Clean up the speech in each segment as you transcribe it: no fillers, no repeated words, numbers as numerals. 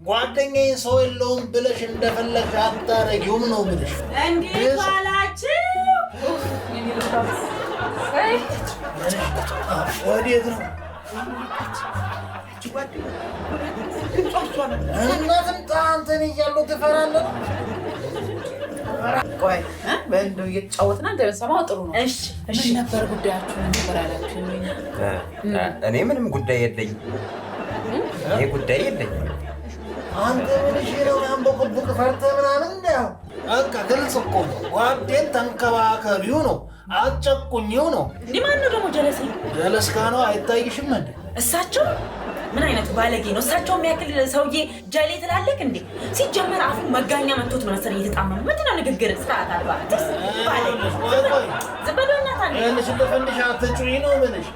ጓደኛዬን ሰው የለውም ብለሽ እንደፈለግሽ አታረጊውም ነው የምልሽ። እንዴት ዋላችሁ? ወዴት ነው? እናትም አንተን እያለሁ ትፈራለህ? ቆይ በእንደው እየተጫወትና እንደሰማው ጥሩ ነው። እሺ ምን ነበር ጉዳያችሁ? ምን ነበር ያላችሁ? እኔ ምንም ጉዳይ የለኝም። እኔ ጉዳይ የለኝም። አንተ ምን እሺ ነው ያንበቁብቅ ፈርተህ ምናምን እንደው በቃ ግልጽ እኮ ነው። ጓዴን ተንከባከቢው ነው፣ አጨቁኝው ነው። እንዴ ማን ነው ደግሞ ጀለሴ? ጀለስካ ነው አይታይሽም እንዴ? እሳቸው ምን አይነቱ ባለጌ ነው? እሳቸው የሚያክል ሰውዬ ጀሌ ትላለህ እንዴ? ሲጀመር አፉ መጋኛ መጥቶት ነው መሰለኝ የተጣመመ። ምንድነው ንግግር? ስርዓት አልባ ባለጌ። ዝበሉና ታዲያ ያንሽ እንደፈንድሽ አትጩኝ ነው ምንሽ?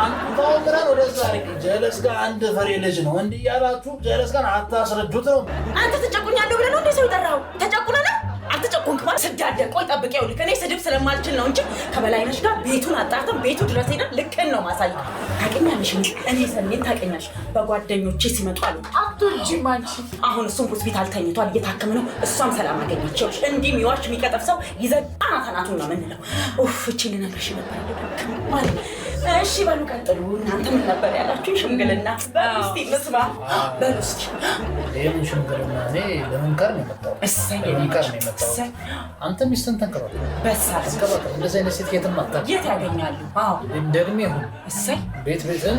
አንተው ምናን ወደዛ አርቂ። ጀለስካ አንድ ፈሬ ልጅ ነው እንዲህ ያላችሁ ጀለስካን አታስረዱት ነው። አንተ ተጨቁኛለሁ ብለህ ነው እንዴ ሰው የጠራኸው? ተጨቁነህ ነው? አልተጨቁንክ ማለት ስዳደቅ። ቆይ ጠብቄ ይኸውልህ፣ እኔ ስድብ ስለማልችል ነው እንጂ ከበላይነሽ ጋር ቤቱን አጣርተን ቤቱ ድረስ ሄደን ልክህን ነው ማሳይ። ታውቂኛለሽ፣ እኔ ሰሜን ታውቂኛለሽ። በጓደኞቼ ሲመጡ አሉ አትወጂም አንቺ። አሁን እሱም ሆስፒታል ተኝቷል፣ እየታከመ ነው። እሷም ሰላም አገኘች። እንዲህ የሚዋሽ የሚቀጠፍ ሰው ይዘን አናታናቱን ነው የምንለው። ኡፍ እቺ ልነግርሽ ነበር ማለት። እሺ በሉ ቀጥሉ። እናንተ ምን ነበር ያላችሁ? ሽምግልና በሉ እስኪ እንስማ። በሉ እስኪ ይሄን ሽምግልና እኔ ለመምከር ነው የመጣሁት። ለመምከር ነው የመጣሁት። አንተ ሚስትን ተንከባከብ። በሳ ተንከባከብ። እንደዚህ አይነት ሴት የትም አታውቅም። የት ያገኛሉ? አዎ እንደ እድሜ ሁን። እሰይ ቤትህን